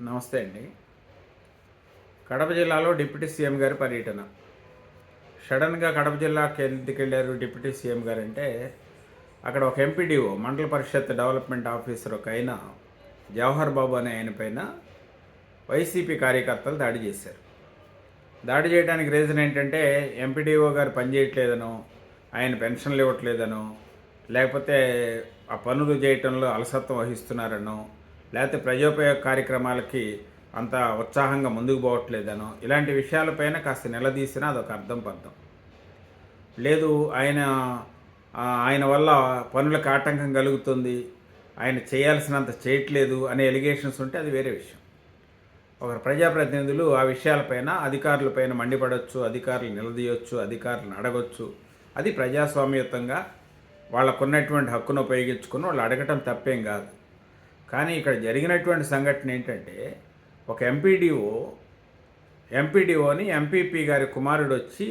నమస్తే అండి. కడప జిల్లాలో డిప్యూటీ సీఎం గారి పర్యటన. సడన్గా కడప జిల్లాకి ఎందుకెళ్ళారు డిప్యూటీ సీఎం గారు అంటే, అక్కడ ఒక ఎంపీడీఓ మండల పరిషత్ డెవలప్మెంట్ ఆఫీసర్ ఒక ఆయన జవహర్ బాబు అనే ఆయన పైన వైసీపీ కార్యకర్తలు దాడి చేశారు. దాడి చేయడానికి రీజన్ ఏంటంటే, ఎంపీడీఓ గారు పనిచేయట్లేదనో, ఆయన పెన్షన్లు ఇవ్వట్లేదనో, లేకపోతే ఆ పనులు చేయటంలో అలసత్వం వహిస్తున్నారనో, లేకపోతే ప్రజోపయోగ కార్యక్రమాలకి అంత ఉత్సాహంగా ముందుకు పోవట్లేదనో, ఇలాంటి విషయాలపైన కాస్త నిలదీసినా అదొక అర్థం పర్థం లేదు. ఆయన వల్ల పనులకు ఆటంకం కలుగుతుంది, ఆయన చేయాల్సినంత చేయట్లేదు అనే ఎలిగేషన్స్ ఉంటే అది వేరే విషయం. ఒక ప్రజాప్రతినిధులు ఆ విషయాలపైన అధికారులపైన మండిపడవచ్చు, అధికారులు నిలదీయొచ్చు, అధికారులను అడగొచ్చు. అది ప్రజాస్వామ్యయుతంగా వాళ్ళకున్నటువంటి హక్కును ఉపయోగించుకుని వాళ్ళు అడగటం తప్పేం కాదు. కానీ ఇక్కడ జరిగినటువంటి సంఘటన ఏంటంటే, ఒక ఎంపీడీఓని ఎంపీపీ గారి కుమారుడు వచ్చి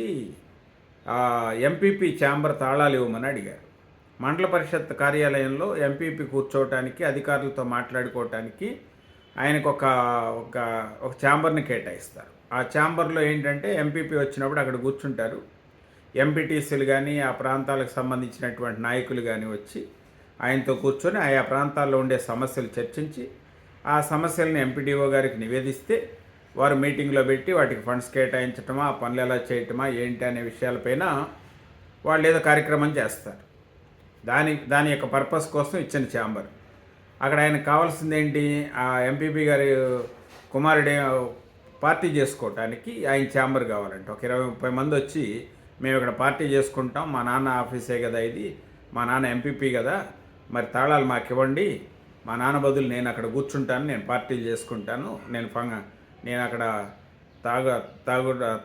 ఎంపీపీ ఛాంబర్ తాళాలు ఇవ్వమని అడిగారు. మండల పరిషత్ కార్యాలయంలో ఎంపీపీ కూర్చోవటానికి, అధికారులతో మాట్లాడుకోవటానికి ఆయనకు ఒక ఒక ఒక ఛాంబర్ని కేటాయిస్తారు. ఆ ఛాంబర్లో ఏంటంటే ఎంపీపీ వచ్చినప్పుడు అక్కడ కూర్చుంటారు. ఎంపీటీసీలు కానీ ఆ ప్రాంతాలకు సంబంధించినటువంటి నాయకులు కానీ వచ్చి ఆయనతో కూర్చొని ఆయా ప్రాంతాల్లో ఉండే సమస్యలు చర్చించి ఆ సమస్యలను ఎంపీడీఓ గారికి నివేదిస్తే వారు మీటింగ్లో పెట్టి వాటికి ఫండ్స్ కేటాయించటమా, ఆ పనులు ఎలా చేయటమా ఏంటి అనే విషయాలపైన వాళ్ళు ఏదో కార్యక్రమం చేస్తారు. దాని యొక్క పర్పస్ కోసం ఇచ్చిన ఛాంబర్. అక్కడ ఆయనకు కావాల్సింది ఏంటి, ఆ ఎంపీపీ గారి కుమారుడే పార్టీ చేసుకోవటానికి ఆయన ఛాంబర్ కావాలంటే ఒక 20-30 మంది వచ్చి మేము ఇక్కడ పార్టీ చేసుకుంటాం, మా నాన్న ఆఫీసే కదా ఇది, మా నాన్న ఎంపీపీ కదా, మరి తాళాలు మాకు ఇవ్వండి, మా నాన్న బదులు నేను అక్కడ కూర్చుంటాను, నేను పార్టీలు చేసుకుంటాను, నేను అక్కడ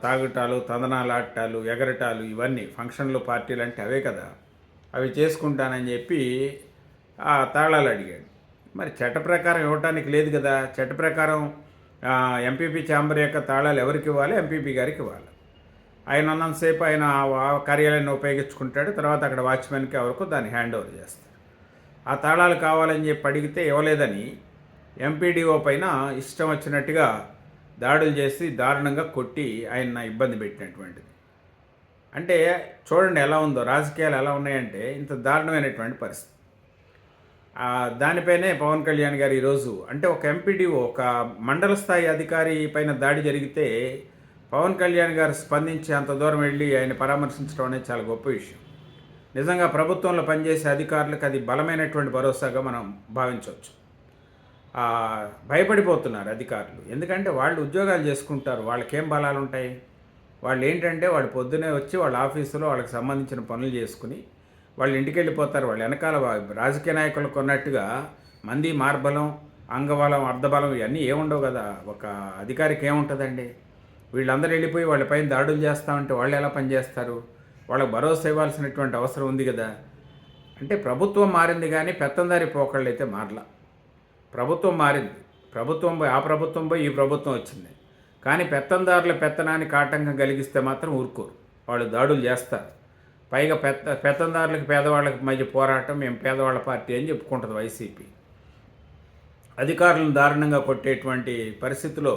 తాగుటాలు, తందనాలాటాలు, ఎగరటాలు, ఇవన్నీ ఫంక్షన్లు పార్టీలు అంటే అవే కదా, అవి చేసుకుంటానని చెప్పి ఆ తాళాలు అడిగాడు. మరి చట్ట ప్రకారం ఇవ్వటానికి లేదు కదా. చట్ట ప్రకారం ఎంపీపీ ఛాంబర్ యొక్క తాళాలు ఎవరికి ఇవ్వాలి? ఎంపీపీ గారికి ఇవ్వాలి. ఆయన ఉన్నంతసేపు ఆయన కార్యాలయాన్ని ఉపయోగించుకుంటాడు. తర్వాత అక్కడ వాచ్మెన్కి ఎవరికో దాన్ని హ్యాండ్ ఓవర్ చేస్తారు. ఆ తాళాలు కావాలని చెప్పి అడిగితే ఇవ్వలేదని ఎంపీడీఓ పైన ఇష్టం వచ్చినట్టుగా దాడులు చేసి దారుణంగా కొట్టి ఆయన ఇబ్బంది పెట్టినటువంటిది. అంటే చూడండి ఎలా ఉందో, రాజకీయాలు ఎలా ఉన్నాయంటే ఇంత దారుణమైనటువంటి పరిస్థితి. దానిపైనే పవన్ కళ్యాణ్ గారు ఈరోజు అంటే ఒక ఎంపీడీఓ ఒక మండల స్థాయి అధికారి పైన దాడి జరిగితే పవన్ కళ్యాణ్ గారు స్పందించి అంత దూరం వెళ్ళి ఆయన పరామర్శించడం అనేది చాలా గొప్ప విషయం. నిజంగా ప్రభుత్వంలో పనిచేసే అధికారులకు అది బలమైనటువంటి భరోసాగా మనం భావించవచ్చు. భయపడిపోతున్నారు అధికారులు. ఎందుకంటే వాళ్ళు ఉద్యోగాలు చేసుకుంటారు, వాళ్ళకేం బలాలు ఉంటాయి? వాళ్ళు ఏంటంటే వాళ్ళు పొద్దునే వచ్చి వాళ్ళ ఆఫీసులో వాళ్ళకి సంబంధించిన పనులు చేసుకుని వాళ్ళు ఇంటికి వెళ్ళిపోతారు. వాళ్ళు వెనకాల రాజకీయ నాయకులకు ఉన్నట్టుగా మంది మార్బలం, అంగబలం, అర్ధబలం ఇవన్నీ ఏముండవు కదా. ఒక అధికారికి ఏముంటుందండి? వీళ్ళందరూ వెళ్ళిపోయి వాళ్ళపైన దాడులు చేస్తామంటే వాళ్ళు ఎలా పనిచేస్తారు? వాళ్ళకు భరోసా ఇవ్వాల్సినటువంటి అవసరం ఉంది కదా. అంటే ప్రభుత్వం మారింది కానీ పెత్తందారి పోకళ్ళు అయితే మారలా. ప్రభుత్వం మారింది, ఆ ప్రభుత్వం పోయి ఈ ప్రభుత్వం వచ్చింది. కానీ పెత్తందారుల పెత్తనానికి ఆటంకం కలిగిస్తే మాత్రం ఊరుకోరు, వాళ్ళు దాడులు చేస్తారు. పైగా పెత్తందారులకు పేదవాళ్ళకి మధ్య పోరాటం, మేము పేదవాళ్ళ పార్టీ అని చెప్పుకుంటుంది వైసీపీ. అధికారులను దారుణంగా కొట్టేటువంటి పరిస్థితిలో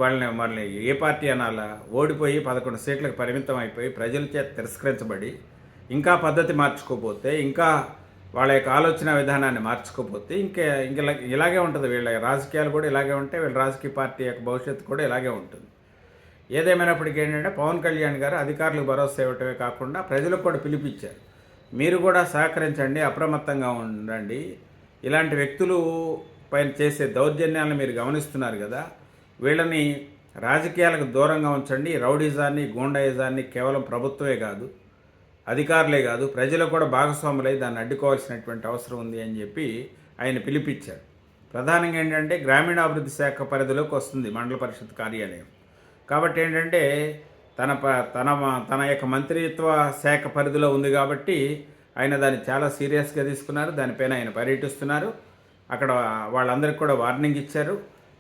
వాళ్ళని మళ్ళీ ఏ పార్టీ అనాలా? ఓడిపోయి 11 సీట్లకు పరిమితం అయిపోయి ప్రజల చేత తిరస్కరించబడి ఇంకా పద్ధతి మార్చుకోపోతే, ఇంకా వాళ్ళ యొక్క ఆలోచన విధానాన్ని మార్చుకోపోతే ఇంకా ఇలాగే ఉంటుంది. వీళ్ళ రాజకీయాలు కూడా ఇలాగే ఉంటాయి, వీళ్ళ రాజకీయ పార్టీ యొక్క భవిష్యత్తు కూడా ఇలాగే ఉంటుంది. ఏదేమైనప్పటికీ ఏంటంటే పవన్ కళ్యాణ్ గారు అధికారులకు భరోసా ఇవ్వటమే కాకుండా ప్రజలకు కూడా పిలిపించారు. మీరు కూడా సహకరించండి, అప్రమత్తంగా ఉండండి, ఇలాంటి వ్యక్తులు పైన చేసే దౌర్జన్యాలను మీరు గమనిస్తున్నారు కదా, వీళ్ళని రాజకీయాలకు దూరంగా ఉంచండి. రౌడీజాన్ని, గూండాయిజాన్ని కేవలం ప్రభుత్వమే కాదు, అధికారులే కాదు, ప్రజలు కూడా భాగస్వాములై దాన్ని అడ్డుకోవాల్సినటువంటి అవసరం ఉంది అని చెప్పి ఆయన పిలిపించారు. ప్రధానంగా ఏంటంటే గ్రామీణాభివృద్ధి శాఖ పరిధిలోకి వస్తుంది మండల పరిషత్ కార్యాలయం. కాబట్టి ఏంటంటే తన యొక్క మంత్రిత్వ శాఖ పరిధిలో ఉంది కాబట్టి ఆయన దాన్ని చాలా సీరియస్గా తీసుకున్నారు. దానిపైన ఆయన పర్యటిస్తున్నారు. అక్కడ వాళ్ళందరికీ కూడా వార్నింగ్ ఇచ్చారు,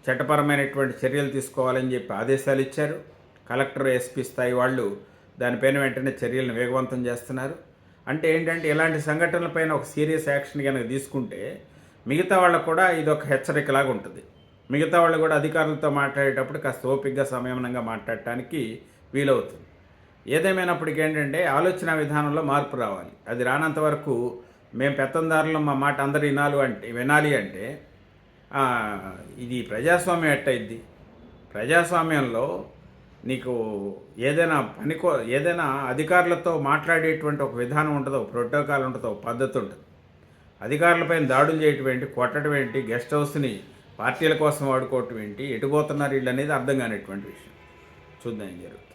చట్టపరమైనటువంటి చర్యలు తీసుకోవాలని చెప్పి ఆదేశాలు ఇచ్చారు. కలెక్టర్, ఎస్పీ స్థాయి వాళ్ళు దానిపైన వెంటనే చర్యలను వేగవంతం చేస్తున్నారు. అంటే ఏంటంటే ఇలాంటి సంఘటనలపైన ఒక సీరియస్ యాక్షన్ కనుక తీసుకుంటే మిగతా వాళ్ళకు కూడా ఇది ఒక హెచ్చరికలాగా ఉంటుంది. మిగతా వాళ్ళు కూడా అధికారులతో మాట్లాడేటప్పుడు కాస్త ఓపికగా సంయమనంగా మాట్లాడటానికి వీలవుతుంది. ఏదేమైనప్పటికీ ఏంటంటే ఆలోచన విధానంలో మార్పు రావాలి. అది రానంత వరకు మేము పెత్తందారులు మా మాట అందరు వినాలి అంటే ఇది ప్రజాస్వామ్యం ఎట్టయిద్ది? ప్రజాస్వామ్యంలో నీకు ఏదైనా అధికారులతో మాట్లాడేటువంటి ఒక విధానం ఉంటుంది, ఒక ప్రోటోకాల్ ఉంటుంది, ఒక పద్ధతి ఉంటుంది. అధికారులపైన దాడులు చేయటం ఏంటి, కొట్టడం ఏంటి, గెస్ట్ హౌస్ని పార్టీల కోసం వాడుకోవటం ఏంటి, ఎటుపోతున్నారు వీళ్ళు అనేది అర్థం కానిటువంటి విషయం. చూద్దాం ఏం జరుగుతుంది.